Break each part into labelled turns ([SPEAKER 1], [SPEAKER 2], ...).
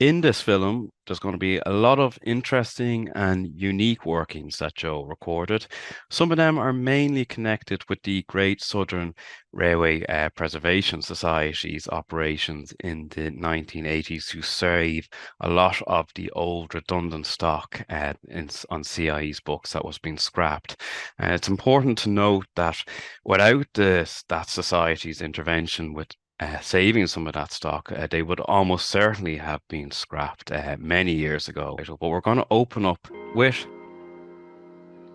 [SPEAKER 1] In this film, there's going to be a lot of interesting and unique workings that Joe recorded. Some of them are mainly connected with the Great Southern Railway Preservation Society's operations in the 1980s to save a lot of the old redundant stock on CIE's books that was being scrapped. And it's important to note that without that society's intervention with saving some of that stock, they would almost certainly have been scrapped many years ago. But we're going to open up with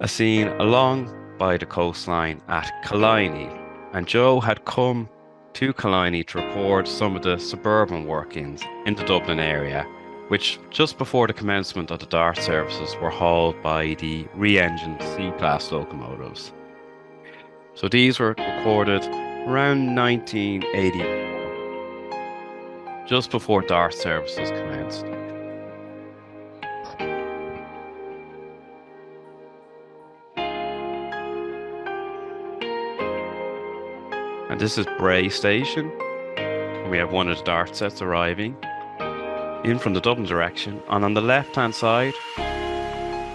[SPEAKER 1] a scene along by the coastline at Killiney. And Joe had come to Killiney to record some of the suburban workings in the Dublin area, which just before the commencement of the DART services were hauled by the re-engined C-class locomotives. So these were recorded around 1980, just before DART services commenced. And this is Bray Station. And we have one of the DART sets arriving in from the Dublin direction. And on the left-hand side,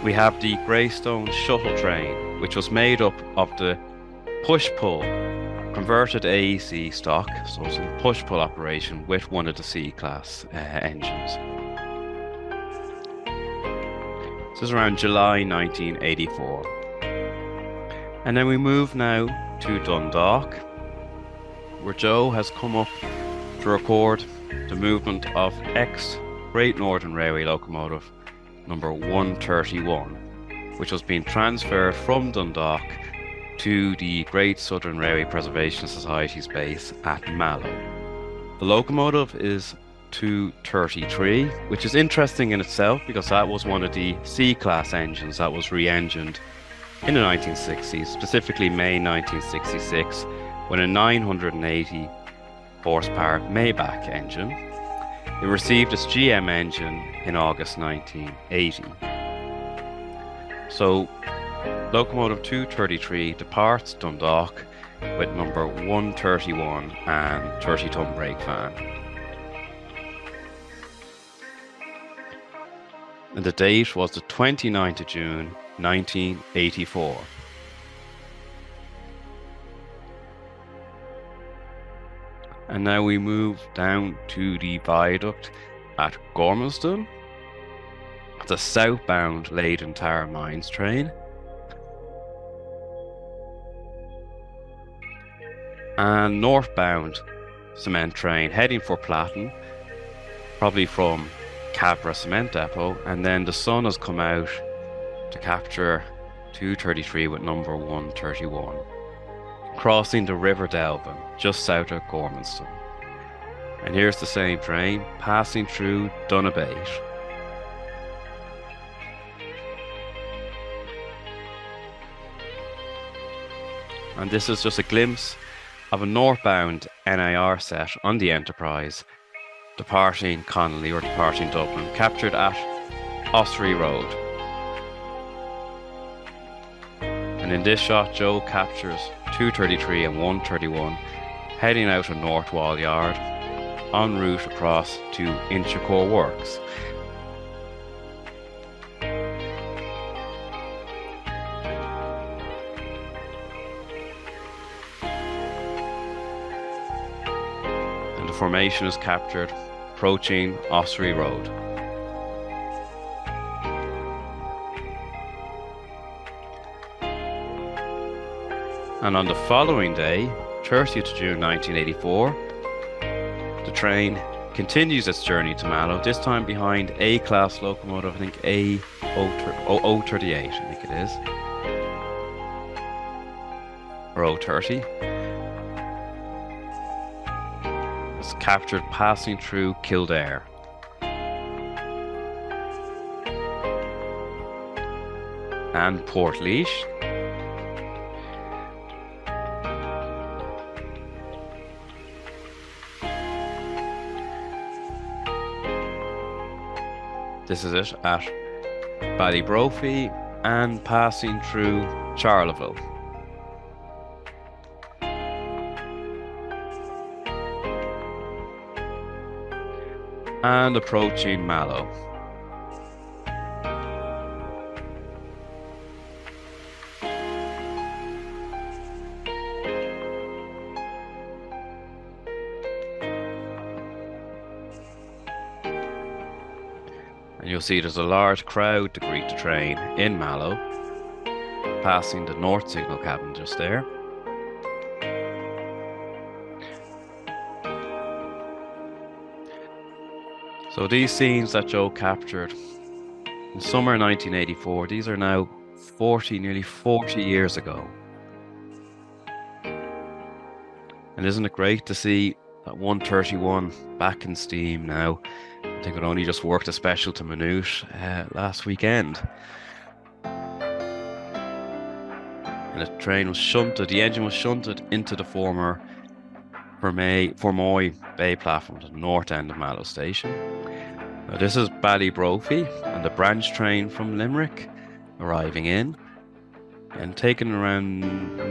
[SPEAKER 1] we have the Greystone shuttle train, which was made up of the push-pull converted AEC stock, so it's a push-pull operation with one of the C-class engines. This is around July 1984. And then we move now to Dundalk, where Joe has come up to record the movement of ex-Great Northern Railway locomotive number 131, which was being transferred from Dundalk to the Great Southern Railway Preservation Society's base at Mallow. The locomotive is 233, which is interesting in itself because that was one of the C-class engines that was re-engined in the 1960s, specifically May 1966, with a 980 horsepower Maybach engine. It received its GM engine in August 1980. So locomotive 233 departs Dundalk with number 131 and 30-ton brake van. And the date was the 29th of June 1984. And now we move down to the viaduct at Gormanston. It's a southbound Leyden Tower Mines train. And northbound cement train heading for Platten, probably from Cabra Cement Depot, and then the sun has come out to capture 233 with number 131, crossing the River Delvin just south of Gormanston. And here's the same train passing through Donabate. And this is just a glimpse of a northbound NIR set on the Enterprise, departing Connolly or departing Dublin, captured at Ossory Road. And in this shot, Joe captures 233 and 131, heading out of North Wall Yard, en route across to Inchicore Works. Formation is captured approaching Ossory Road. And on the following day, 30th June 1984, the train continues its journey to Mallow, this time behind A-class locomotive, I think A038, I think it is, or 030. Captured passing through Kildare. And Portlaoise. This is it at Ballybrophy and passing through Charleville. and approaching Mallow. And you'll see there's a large crowd to greet the train in Mallow, passing the north signal cabin just there. So these scenes that Joe captured in summer 1984, these are now nearly 40 years ago. And isn't it great to see that 131 back in steam now? I think it only just worked a special to Maynooth last weekend. And the train was shunted, the engine was shunted into the former Fermoy Bay platform at the north end of Mallow Station. Now this is Ballybrophy and the branch train from Limerick arriving in and taken around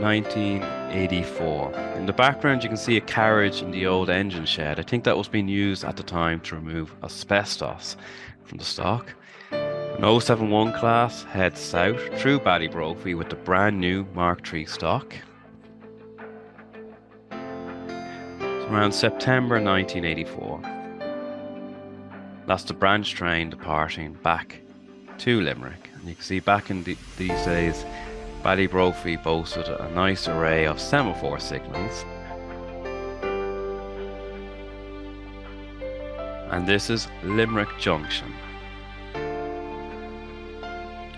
[SPEAKER 1] 1984. In the background you can see a carriage in the old engine shed. I think that was being used at the time to remove asbestos from the stock. An 071 class heads south through Ballybrophy with the brand new Mark III stock. It's around September 1984. That's the branch train departing back to Limerick. And you can see back in these days, Ballybrophy boasted a nice array of semaphore signals. And this is Limerick Junction.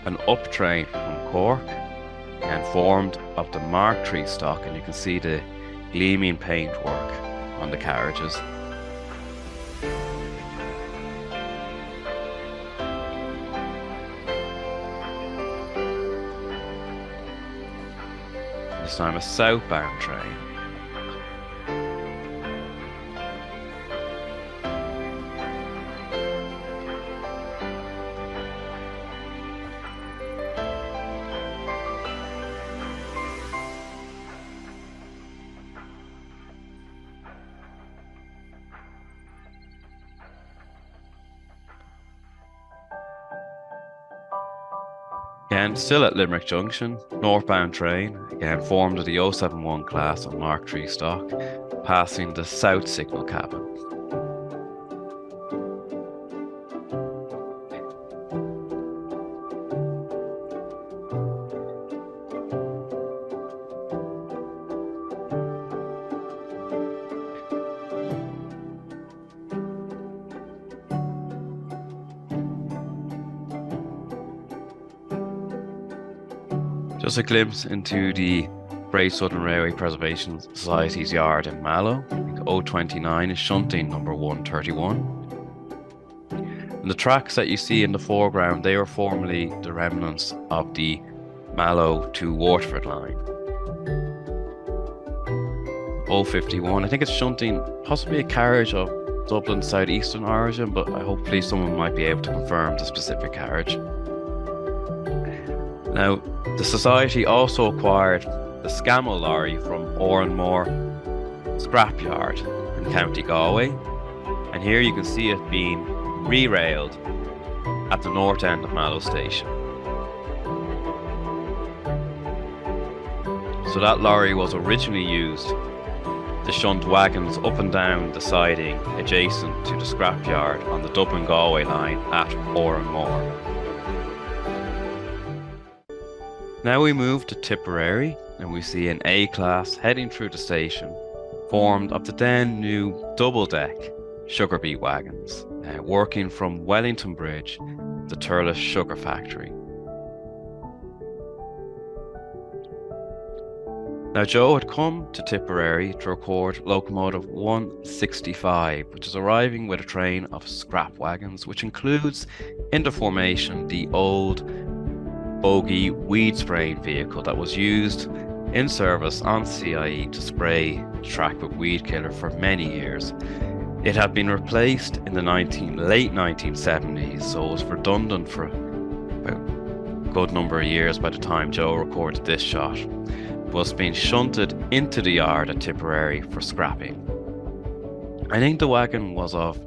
[SPEAKER 1] An up train from Cork and formed of the Mark III stock, and you can see the gleaming paintwork on the carriages. This time a southbound train. Again, still at Limerick Junction, northbound train, again formed of the 071 class of Mark III stock, passing the south signal cabin. Just a glimpse into the Great Southern Railway Preservation Society's yard in Mallow. 029 is shunting number 131. And the tracks that you see in the foreground, they were formerly the remnants of the Mallow to Waterford line. 051, I think it's shunting possibly a carriage of Dublin southeastern origin, but hopefully someone might be able to confirm the specific carriage. Now, the Society also acquired the Scammell lorry from Oranmore Scrapyard in County Galway, and here you can see it being re-railed at the north end of Mallow Station. So that lorry was originally used to shunt wagons up and down the siding adjacent to the scrapyard on the Dublin-Galway line at Oranmore. Now we move to Tipperary and we see an A-class heading through the station, formed of the then new double-deck sugar beet wagons, working from Wellington Bridge to Thurles sugar factory. Now Joe had come to Tipperary to record locomotive 165, which is arriving with a train of scrap wagons, which includes in the formation the old bogie weed spraying vehicle that was used in service on CIE to spray the track with weed killer for many years. It had been replaced in the late 1970s, so it was redundant for about a good number of years by the time Joe recorded this shot. It was being shunted into the yard at Tipperary for scrapping. I think the wagon was of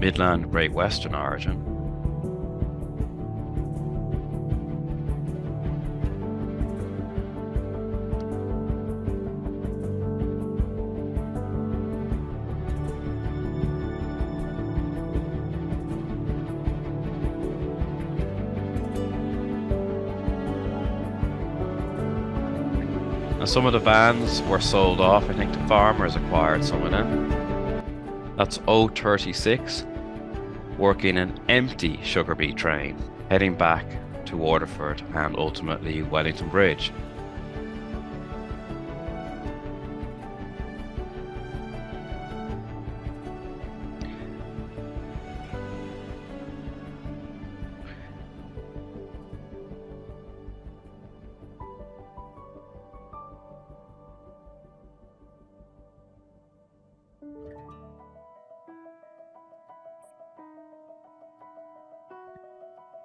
[SPEAKER 1] Midland Great Western origin. And some of the vans were sold off. I think the farmers acquired some of them. That's 036, working an empty sugar beet train, heading back to Waterford and ultimately Wellington Bridge.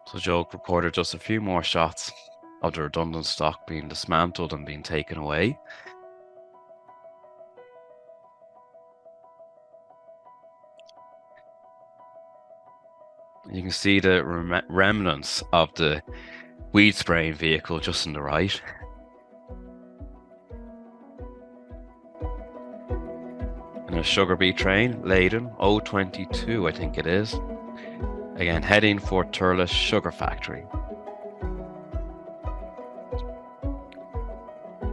[SPEAKER 1] So Joe recorded just a few more shots of the redundant stock being dismantled and being taken away. You can see the remnants of the weed spraying vehicle just on the right. And a sugar beet train laden, 022 I think it is. Again, heading for Thurles Sugar Factory.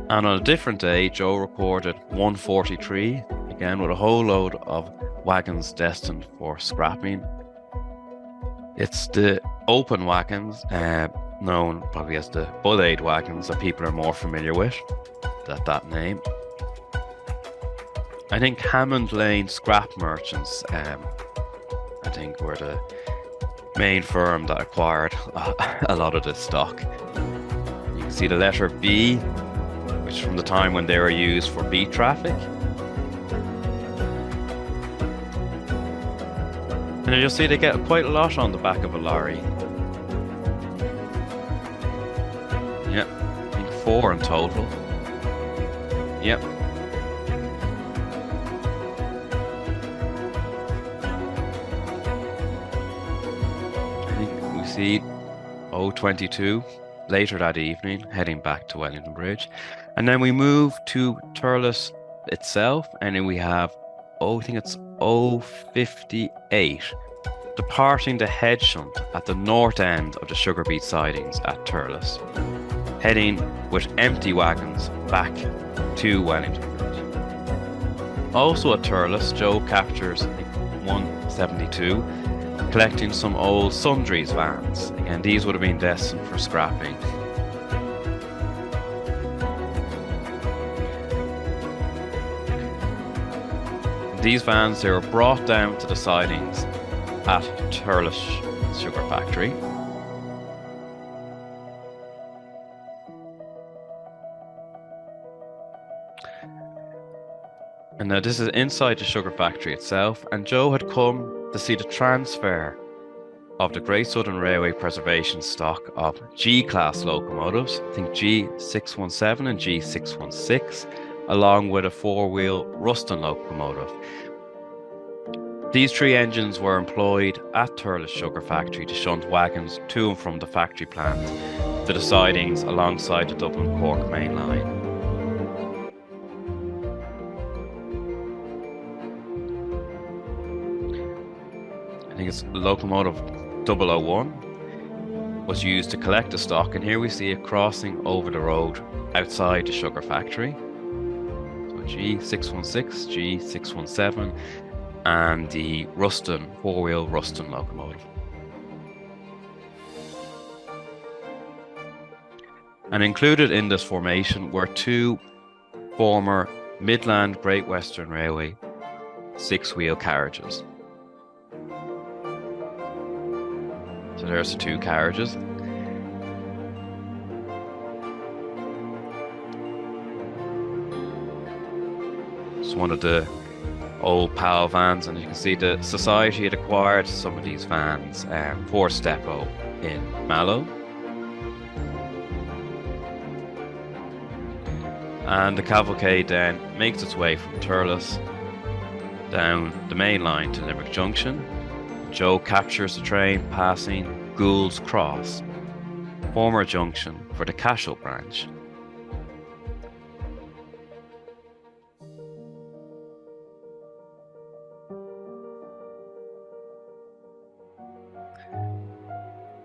[SPEAKER 1] And on a different day, Joe recorded 143, again with a whole load of wagons destined for scrapping. It's the open wagons, known probably as the Bull-Aid wagons, that people are more familiar with, that name. I think Hammond Lane Scrap Merchants, I think were the main firm that acquired a lot of this stock. You can see the letter B, which is from the time when they were used for beet traffic. And you'll see they get quite a lot on the back of a lorry. Yep, I think 4 in total. Yep. See 022 later that evening, heading back to Wellington Bridge. And then we move to Thurles itself, and then we have, I think it's 058, departing the head shunt at the north end of the sugar beet sidings at Thurles, heading with empty wagons back to Wellington Bridge. Also at Thurles, Joe captures, I think, 172, collecting some old sundries vans. Again, these would have been destined for scrapping. These vans, they were brought down to the sidings at Thurles Sugar Factory. And now this is inside the sugar factory itself, and Joe had come to see the transfer of the Great Southern Railway preservation stock of G-class locomotives, I think G617 and G616, along with a 4-wheel Ruston locomotive. These 3 engines were employed at Thurles Sugar Factory to shunt wagons to and from the factory plant to the sidings alongside the Dublin-Cork main line. I think it's locomotive 001 was used to collect the stock, and here we see it crossing over the road outside the sugar factory. So G616, G617, and the Ruston, 4-wheel Ruston locomotive. And included in this formation were 2 former Midland Great Western Railway 6-wheel carriages. So there's the 2 carriages. It's one of the old PAL vans, and you can see the society had acquired some of these vans for Stepo in Mallow. And the cavalcade then makes its way from Thurles down the main line to Limerick Junction, Joe captures the train passing Gould's Cross, former junction for the Cashel branch.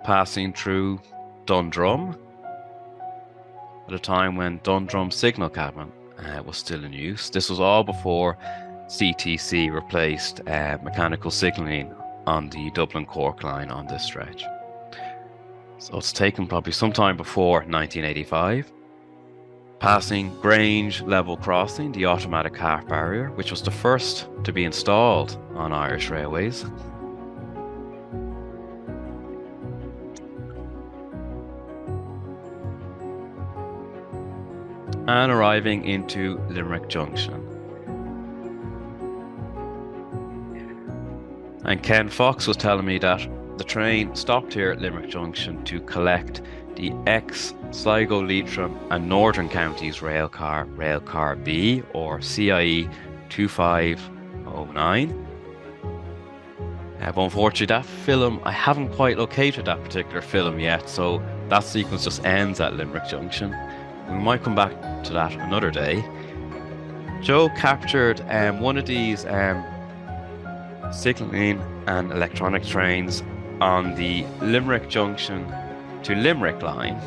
[SPEAKER 1] Passing through Dundrum at a time when Dundrum signal cabin was still in use. This was all before CTC replaced mechanical signalling on the Dublin-Cork line on this stretch. So it's taken probably some time before 1985. Passing Grange Level Crossing, the automatic half barrier, which was the first to be installed on Irish railways. And arriving into Limerick Junction. And Ken Fox was telling me that the train stopped here at Limerick Junction to collect the ex-Sligo, Leitrim and Northern Counties railcar B, or CIE 2509. But unfortunately that film, I haven't quite located that particular film yet, so that sequence just ends at Limerick Junction. We might come back to that another day. Joe captured one of these signalling and electronic trains on the Limerick Junction to Limerick line.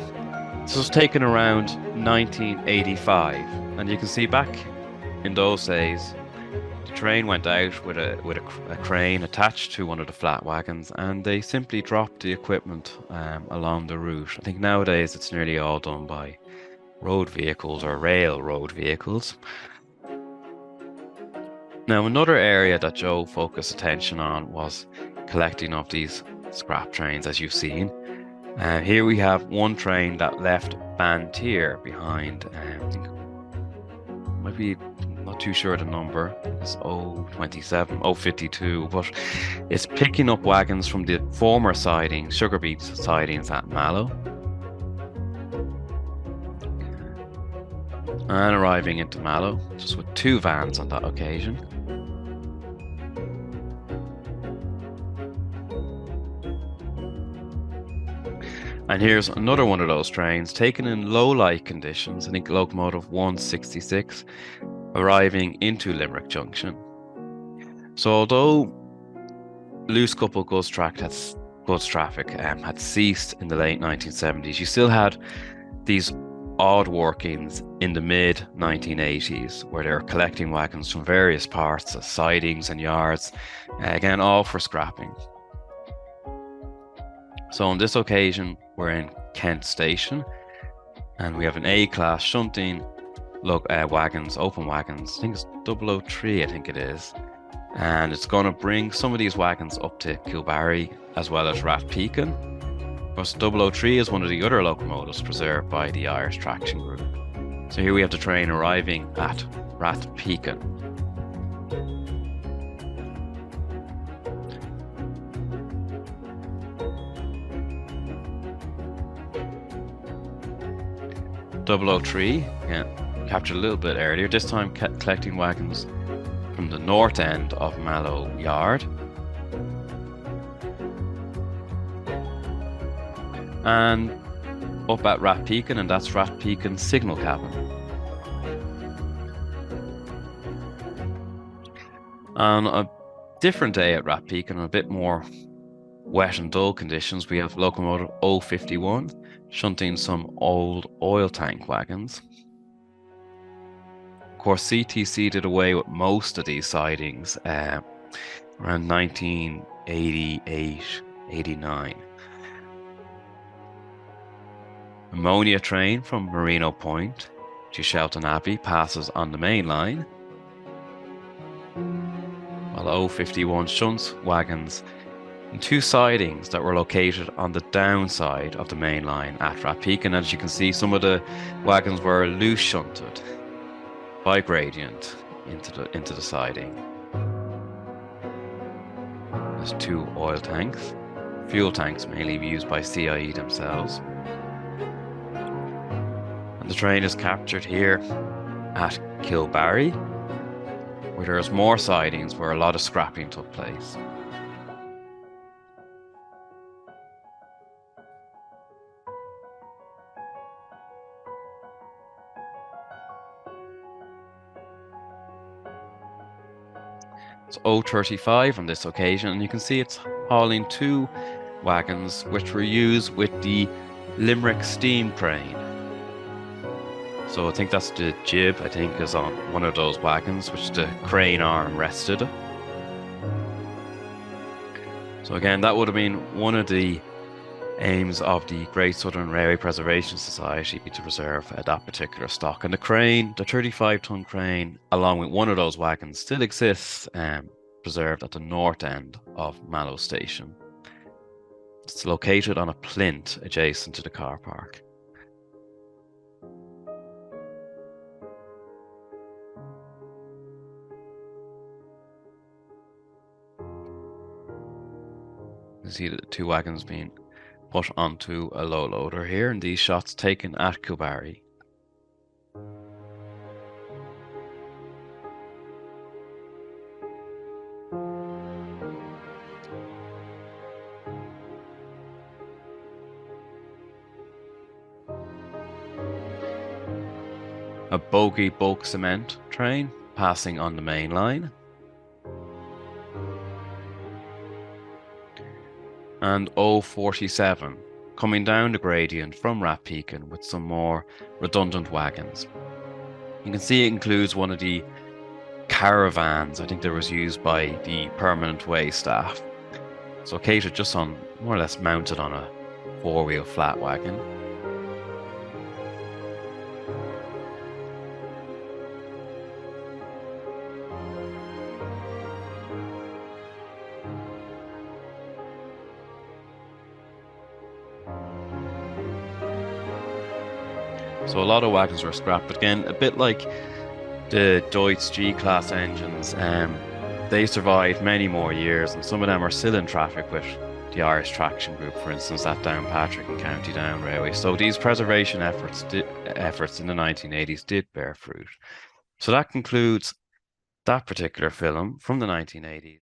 [SPEAKER 1] This was taken around 1985, and you can see back in those days the train went out with a crane attached to one of the flat wagons, and they simply dropped the equipment along the route. I think nowadays it's nearly all done by road vehicles or railroad vehicles. Now, another area that Joe focused attention on was collecting of these scrap trains, as you've seen. Here we have one train that left Bantier behind. I think might be, not too sure the number. It's 027, 052, but it's picking up wagons from the former sidings, Sugar Beet sidings at Mallow, and arriving into Mallow just with two vans on that occasion. And here's another one of those trains taken in low light conditions, I think locomotive 166, arriving into Limerick Junction. So although loose couple goods traffic had ceased in the late 1970s, you still had these odd workings in the mid 1980s where they were collecting wagons from various parts of sidings and yards, again all for scrapping. So on this occasion we're in Kent Station, and we have an A-class shunting wagons, open wagons. I think it's 003, I think it is, and it's going to bring some of these wagons up to Kilbarry as well as Rathpeacon. Plus 003 is one of the other locomotives preserved by the Irish Traction Group. So here we have the train arriving at Rathpeacon. .003, again, captured a little bit earlier, this time collecting wagons from the north end of Mallow Yard. And up at Rathpeacon, and that's Rathpeacon signal cabin. On a different day at Rathpeacon, a bit more wet and dull conditions, we have locomotive 051 shunting some old oil tank wagons. Of course, CTC did away with most of these sidings around 1988-89. Ammonia train from Merino Point to Shelton Abbey passes on the main line, while 051 shunts wagons in two sidings that were located on the downside of the main line at Rathpeacon. As you can see, some of the wagons were loose shunted by gradient into the siding. There's two oil tanks, fuel tanks mainly used by CIE themselves. And the train is captured here at Kilbarry, where there's more sidings where a lot of scrapping took place. It's 035 on this occasion, and you can see it's hauling 2 wagons which were used with the Limerick steam crane. So I think that's the jib, I think, is on one of those wagons, which the crane arm rested. So again, that would have been one of the aims of the Great Southern Railway Preservation Society, be to preserve that particular stock. And the crane, the 35-ton crane, along with one of those wagons, still exists, preserved at the north end of Mallow Station. It's located on a plinth adjacent to the car park. You see the 2 wagons being put onto a low loader here, and these shots taken at Tipperary. A bogie bulk cement train passing on the main line. And 047 coming down the gradient from Rathpeacon with some more redundant wagons. You can see it includes one of the caravans, I think that was used by the permanent way staff. So located just on, more or less mounted on a 4-wheel flat wagon. So a lot of wagons were scrapped, but again, a bit like the Deutz G-class engines, they survived many more years, and some of them are still in traffic with the Irish Traction Group, for instance, at Downpatrick and County Down Railway. So these preservation efforts in the 1980s did bear fruit. So that concludes that particular film from the 1980s.